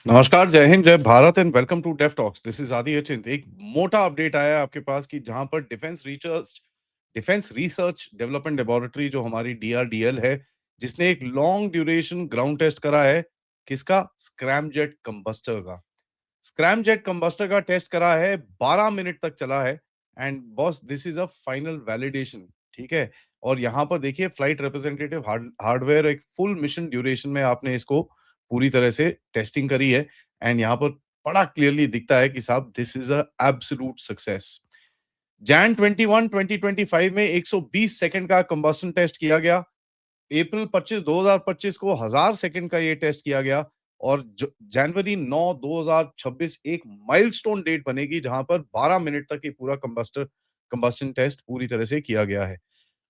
नमस्कार, जय हिंद, जय Bharat and welcome to deaf talks. This is Aadi Achint. एक मोटा अपडेट आया है आपके पास कि जहाँ पर डिफेंस रिसर्च डेवलपमेंट लैबोरेटरी जो हमारी डीआरडीएल है, जिसने एक लॉन्ग ड्यूरेशन ग्राउंड टेस्ट करा है, किसका? स्क्रैमजेट कंबस्टर का। स्क्रैमजेट कंबस्टर का टेस्ट करा है, 12 मिनट तक चला है and boss this is a final validation, ठीक है? और यहाँ पर देखिए फ्लाइट रिप्रेजेंटेटिव हार्डवेयर एक फुल मिशन ड्यूरेशन में आपने इसको पूरी तरह से टेस्टिंग करी है एंड यहाँ पर बड़ा क्लियरली दिखता है कि साहब this is a absolute success. Jain 21 2025 में 120 सेकंड का कंबस्शन टेस्ट किया गया। अप्रैल 25 2025 को 1000 सेकंड का ये टेस्ट किया गया और जनवरी 9 2026 एक माइलस्टोन डेट बनेगी जहां पर 12 मिनट तक ये पूरा कंबस्शन टेस्ट पूरी तरह से किया गया है।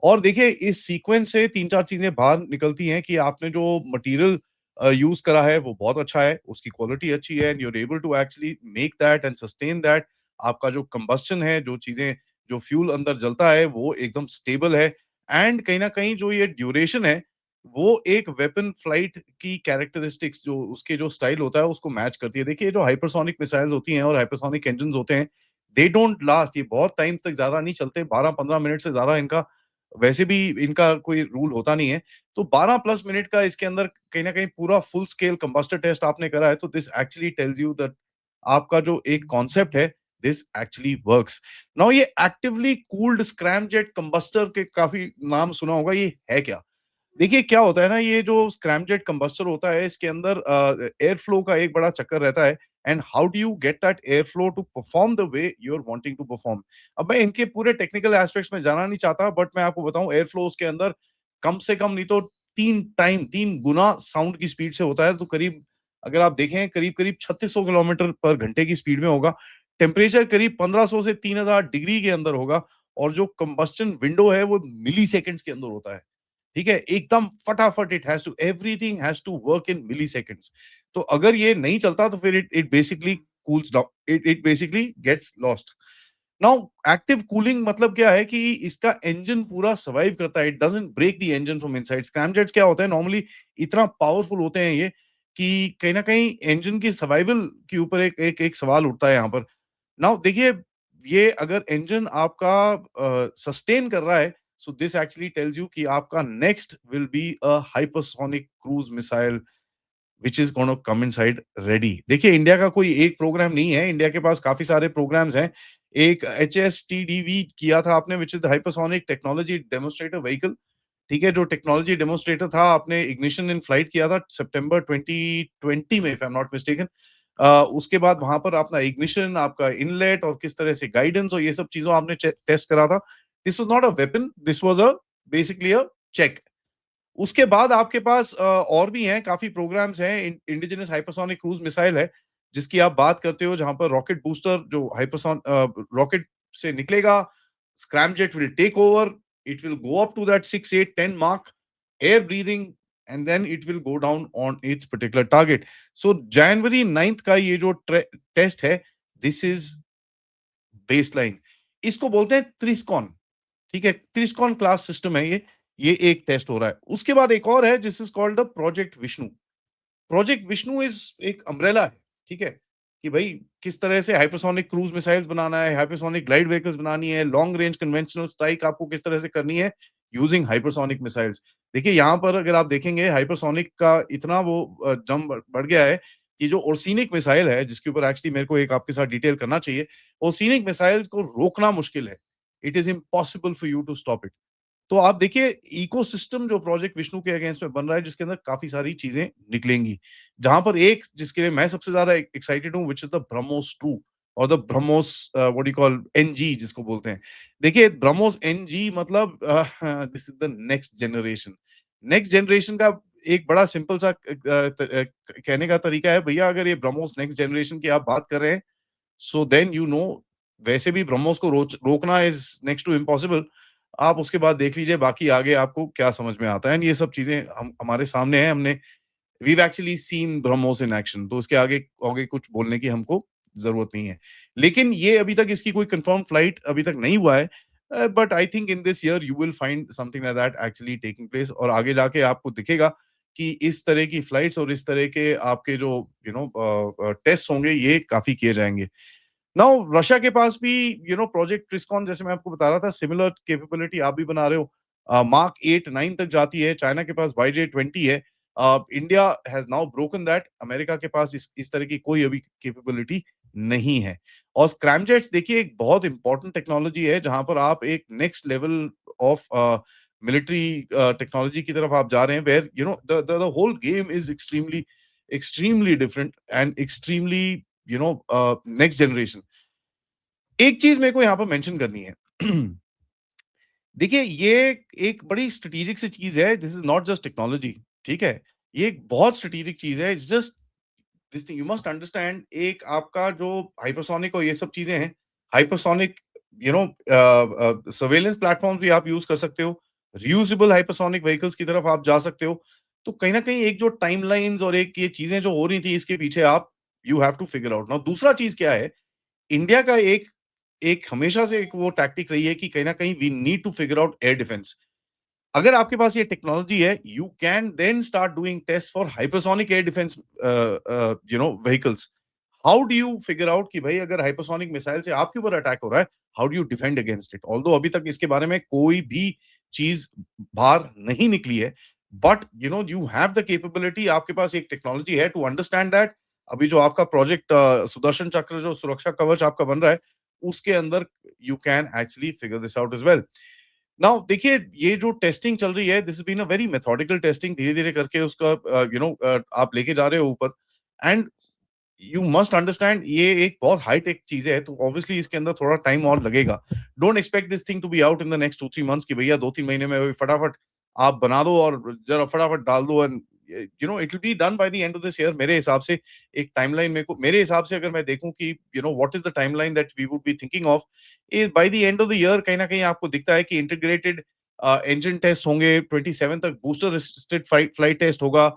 और देखिए इस सीक्वेंस से 3-4 चीज़ें बाहर निकलती हैं कि आपने जो मटीरियल यूज़ करा है वो बहुत अच्छा है, उसकी क्वालिटी अच्छी है and you are able to actually make that and sustain that. आपका जो कंबस्शन है, जो चीज़ें जो फ्यूल अंदर जलता है वो एकदम स्टेबल है एंड कहीं न कहीं जो ये ड्यूरेशन है, वो एक वेपन फ्लाइट की कैरेक्टरिस्टिक्स जो उसके जो स्टाइल होता है उसको मैच करती है। देखिए जो हाइपरसोनिक मिसाइल्स होती हैं और हाइपरसोनिक इंजन्स होते हैं, दे डोंट लास्ट, ये बहुत टाइम तक ज़्यादा नहीं चलते, 12-15 मिनट से ज़्यादा इनका वैसे भी इनका कोई रूल होता नहीं है। तो 12 प्लस मिनट का इसके अंदर कहीं न कहीं पूरा फुल स्केल कंबस्टर टेस्ट आपने करा है, तो this actually tells you that आपका जो एक कॉन्सेप्ट है, दिस एक्चुअली वर्क्स। नाउ ये एक्टिवली कूल्ड स्क्रैमजेट कंबस्टर के काफ़ी नाम सुना होगा, ये है क्या? देखिए क्या होता है ना, ये जो स्क्रैमजेट कंबस्टर होता है इसके अंदर एयर फ्लो का एक बड़ा चक्कर रहता है and how do you get that air flow to perform the way you are wanting to perform. अब मैं इनके पूरे टेक्निकल एस्पेक्ट्स में जाना नहीं चाहता बट मैं आपको बताऊं एयर फ्लो उसके अंदर कम से कम नहीं तो 3 गुना साउंड की स्पीड से होता है, तो करीब अगर आप देखें करीब करीब 3600 किलोमीटर पर घंटे की स्पीड में होगा। टेम्परेचर करीब 1500 से 3000 डिग्री के अंदर होगा और जो कंबस्टन विंडो है वो मिली सेकेंड्स के अंदर होता है। ठीक है? एकदम फटाफट it has to everything has to work in milliseconds. तो अगर ये नहीं चलता तो फिर it it basically cools down, it basically gets lost. Now active cooling मतलब क्या है कि इसका इंजन पूरा सर्वाइव करता है, it doesn't break the engine from inside. Scramjets क्या होता है नॉर्मली इतना पावरफुल होते हैं ये कि कहीं न कहीं इंजन की सर्वाइवल के ऊपर एक एक एक सवाल उठता है यहाँ पर। नाउ देखिए ये अगर इंजन आपका सस्टेन कर रहा है, so this actually tells you कि आपका next will be a hypersonic cruise missile which is gonna come inside ready. देखिए इंडिया का कोई एक प्रोग्राम नहीं है, इंडिया के पास काफ़ी सारे प्रोग्राम्स हैं। एक एचएसटीडीवी किया था आपने which is the hypersonic technology demonstrator vehicle, ठीक है? जो टेक्नोलॉजी डेमोंस्ट्रेटर था आपने इग्निशन इन फ्लाइट किया था सितंबर 2020 में if I am not mistaken. उसके बाद वहाँ पर अपना इग्निशन, आपका इनलेट और किस तरह से गाइडेंस और ये सब चीज़ों आपने टेस्ट करा था। This was not a weapon, this was a basically a check. उसके बाद आपके पास और भी हैं, काफ़ी प्रोग्राम्स हैं, इंडिजिनस हाइपरसोनिक क्रूज़ मिसाइल है, जिसकी आप बात करते हो, जहाँ पर रॉकेट बूस्टर जो रॉकेट से निकलेगा, scramjet will take over, it will go up to that 6, 8, 10 mark, air breathing and then it will go down on its particular target. So जनवरी 9th का ये जो टेस्ट है, दिस इज़ बेसलाइन। इसको बोलते हैं त्रिस्कॉन। ठीक है? त्रिस्कॉन क्लास सिस्टम है ये एक टेस्ट हो रहा है। उसके बाद एक और है जिस is called the project Vishnu. Project Vishnu is एक अम्ब्रेला है, ठीक है? कि भई किस तरह से हाइपरसोनिक क्रूज़ मिसाइल्स बनाना है, हाइपरसोनिक ग्लाइड व्हीकल्स बनानी है, लॉन्ग रेंज कन्वेंशनल स्ट्राइक आपको किस तरह से करनी है यूजिंग हाइपरसोनिक मिसाइल्स। देखिए यहाँ पर अगर आप देखेंगे हाइपरसोनिक का इतना वो जम बढ़ गया है कि जो ओर्सिनिक मिसाइल है जिसके ऊपर एक्चुअली मेरे को एक आपके साथ डिटेल करना चाहिए। ओर्सिनिक मिसाइल्स को रोकना मुश्किल है। It is impossible for you to stop it. तो आप देखिए इकोसिस्टम जो प्रोजेक्ट विष्णु के अगेंस्ट में बन रहा है जिसके अंदर काफ़ी सारी चीज़ें निकलेंगी। जहाँ पर एक जिसके लिए मैं सबसे ज़्यादा एक्साइटेड हूँ व्हिच इज़ द ब्रह्मोस 2 और the BrahMos what do you call NG जिसको बोलते हैं। देखिए ब्रह्मोस एनजी मतलब this is the next generation. Next generation का एक बड़ा सिंपल सा कहने का तरीका है भैया अगर ये ब्रह्मोस नेक्स्ट जनरेशन की आप बात कर रहे हैं, सो देन यू नो वैसे भी ब्रह्मोस को रोकना इज़ नेक्स्ट टू इम्पॉसिबल। आप उसके बाद देख लीजिए बाकी आगे आपको क्या समझ में आता है एंड ये सब चीज़ें हम हमारे सामने हैं, हमने we have actually seen BrahMos in action, तो उसके आगे आगे कुछ बोलने की हमको ज़रूरत नहीं है। लेकिन ये अभी तक इसकी कोई कन्फर्म्ड फ्लाइट अभी तक नहीं हुआ है but I think in this year you will find something like that actually taking place और आगे जाके आपको दिखेगा कि इस तरह की फ्लाइट्स और इस तरह के आपके जो टेस्ट होंगे ये काफ़ी किए जाएँगे। नाउ रशिया के पास भी प्रोजेक्ट ट्रिस्कॉन जैसे मैं आपको बता रहा था सिमिलर कैपेबिलिटी आप भी बना रहे हो। मार्क 8 9 तक जाती है, चाइना के पास YJ 20 है। India has now broken that, America के पास इस तरह की कोई अभी कैपेबिलिटी नहीं है। और स्क्रैमजेट्स देखिए एक बहुत इंपॉर्टेंट टेक्नोलॉजी है जहाँ पर आप एक next level of military technology की तरफ आप जा रहे हैं where the whole game is extremely different and extremely next generation. एक चीज मेरे को यहाँ पर मेंशन करनी है। देखिए ये एक बड़ी स्ट्रेटेजिक सी चीज है, this is not just technology, ठीक है? ये एक बहुत स्ट्रेटेजिक चीज है, it's just this thing you must understand. एक आपका जो हाइपरसोनिक और ये सब चीजें हैं, हाइपरसोनिक सर्वेलेंस प्लेटफॉर्म भी आप यूज कर सकते हो, रियूजेबल हाइपरसोनिक व्हीकल्स की तरफ आप जा सकते हो। तो कहीं ना कहीं एक जो टाइमलाइंस और एक ये चीजें जो हो रही थी इसके पीछे आप you have to figure out. Now दूसरा चीज क्या है, इंडिया का एक एक हमेशा से एक वो टैक्टिक रही है कि कहीं न कहीं we need to figure out air defence. अगर आपके पास ये टेक्नोलॉजी है, you can then start doing test for hypersonic air defence vehicles. How do you figure out कि भाई अगर हाइपरसोनिक मिसाइल से आपके ऊपर अटैक हो रहा है, how do you defend against it? Although अभी तक इसके बारे में कोई भी चीज़ बाहर नहीं निकली है, but you have the capability, आपके पास एक टेक्नोलॉजी है टू अंडरस्टैंड दैट। अभी जो आपका प्रोजेक्ट सुदर्शन चक्र जो सुरक्षा कवच आपका बन रहा है, उसके अंदर you can actually figure this out as well. Now देखिए ये जो टेस्टिंग चल रही है, this has been a very methodical testing, धीरे-धीरे करके उसका आप लेके जा रहे हो ऊपर। एंड यू मस्ट अंडरस्टैंड ये एक बहुत हाई टेक चीज़ है, तो ऑब्वियसली इसके अंदर थोड़ा टाइम और लगेगा। Don't expect this thing to be out in the next 2-3 months कि भैया 2-3 महीने में फटाफट आप बना दो और ज़रा फटाफट डाल दो and it will be done by the end of this year. मेरे हिसाब से एक टाइमलाइन मेरे हिसाब से अगर मैं देखूँ कि what is the timeline that we would be thinking of, by the end of the year कहीं न कहीं आपको दिखता है कि इंटीग्रेटेड इंजन टेस्ट होंगे, 27 तक बूस्टर असिस्टेड फ्लाइट टेस्ट होगा।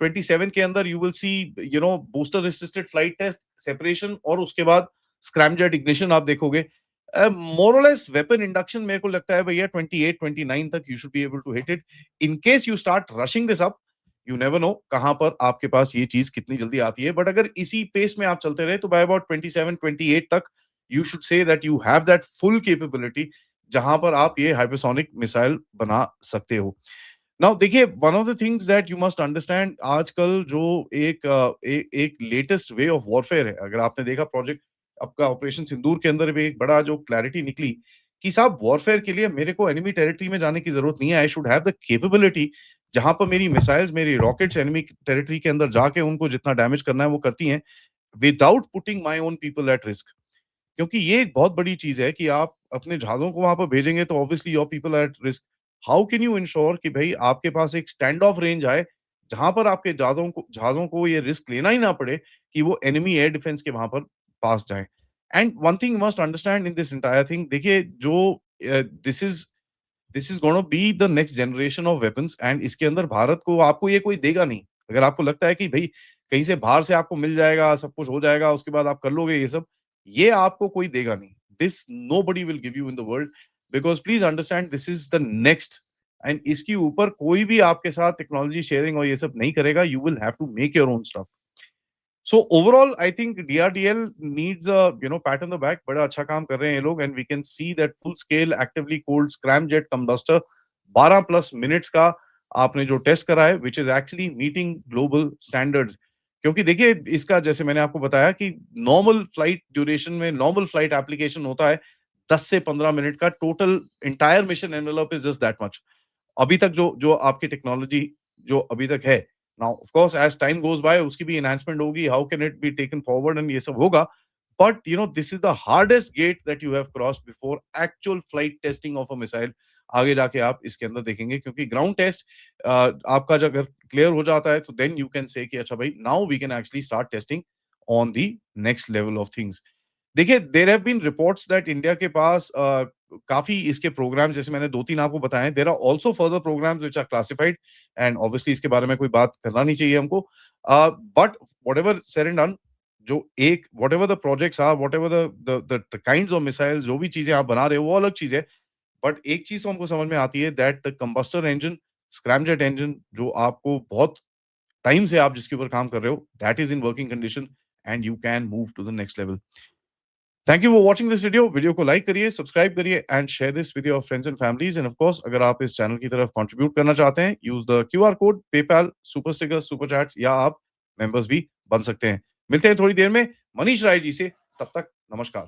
27 के अंदर you will see booster assisted flight test separation और उसके बाद स्क्रैमजेट इग्निशन आप देखोगे। मोर और लेस वेपन इंडक्शन मेरे को लगता है भैया 28 29 तक you should be able to hit it. In case you start rushing this up, you never know कहां पर आपके पास ये चीज कितनी जल्दी आती है, बट अगर इसी पेस में आप चलते रहे तो बाय अबाउट 27 28 तक you should say that you have that full capability जहां पर आप ये हाइपरसोनिक मिसाइल बना सकते हो। नाउ देखिए one of the things that you must understand, आजकल जो एक लेटेस्ट वे ऑफ वॉरफेयर है, अगर आपने देखा प्रोजेक्ट आपका ऑपरेशन सिंदूर के अंदर भी एक बड़ा जो क्लैरिटी निकली कि साहब वॉरफेयर के लिए मेरे को एनिमी टेरिटरी में जाने की जरूरत नहीं है, I should have the capability जहां पर मेरी मिसाइल्स मेरी रॉकेट्स एनिमी टेरिटरी के अंदर जाके उनको जितना डैमेज करना है वो करती हैं without putting my own people at risk. क्योंकि ये एक बहुत बड़ी चीज़ है कि आप अपने जहाज़ों को वहाँ पर भेजेंगे तो obviously your people are at risk. How can you ensure कि भई आपके पास एक स्टैंड ऑफ रेंज आए, जहाँ पर आपके जहाज़ों को ये रिस्क लेना ही ना पड़े कि वो एनिमी एयर डिफेंस के वहाँ पर पास जाएँ। And one thing you must understand in this entire thing, देखिए जो this is gonna be the next generation of weapons and इसके अंदर भारत को आपको ये कोई देगा नहीं। अगर आपको लगता है कि भई कहीं से बाहर से आपको मिल जाएगा, सब कुछ हो जाएगा, उसके बाद आप कर लोगे ये सब, ये आपको कोई देगा नहीं। This nobody will give you in the world because please understand this is the next and इसके ऊपर कोई भी आपके साथ टेक्नोलॉजी शेयरिंग और ये सब नहीं करेगा। You will have to make your own stuff. So overall I think DRDL needs a pat on the back. बड़ा अच्छा काम कर रहे हैं ये लोग and we can see that full scale actively cold scramjet combustor 12 plus minutes का आपने जो टेस्ट करा है which is actually meeting global standards. क्योंकि देखिए इसका जैसे मैंने आपको बताया कि नॉर्मल फ्लाइट ड्यूरेशन में नॉर्मल फ्लाइट एप्लीकेशन होता है 10 से 15 मिनट का, total entire mission envelope is just that much. अभी तक जो जो आपकी टेक्नोलॉजी जो अभी तक है, now of course as time goes bye उसकी भी एनहांसमेंट होगी, how can it be taken forward and ये सब होगा। But this is the hardest get that you have crossed before actual flight testing of a missile. आगे जाके आप इसके अंदर देखेंगे क्योंकि ग्राउंड टेस्ट आपका जब अगर क्लियर हो जाता है तो देन यू कैन से कि अच्छा भाई now we can actually start testing on the next level of things. देखिए there have been reports that India के पास काफ़ी इसके प्रोग्राम्स जैसे मैंने 2-3 आपको बताए हैं, there are also further programmes which are classified and obviously इसके बारे में कोई बात करना नहीं चाहिए हमको। But whatever said and done, जो एक whatever the projects are, whatever the kinds of missiles जो भी चीज़ें आप बना रहे हो वो अलग चीज़ है। बट एक चीज़ तो हमको समझ में आती है that the combustor engine, scramjet engine जो आपको बहुत टाइम से आप जिसके ऊपर काम कर रहे हो, that is in working condition and you can move to the next level. Thank you for watching this video. Video को लाइक करिए, सब्सक्राइब करिए and share this with your friends and families and of course अगर आप इस channel की तरफ contribute करना चाहते हैं, use the QR code, PayPal, super stickers, super chats या आप मेंबर्स भी बन सकते हैं। मिलते हैं थोड़ी देर में मनीष राय जी से, तब तक नमस्कार।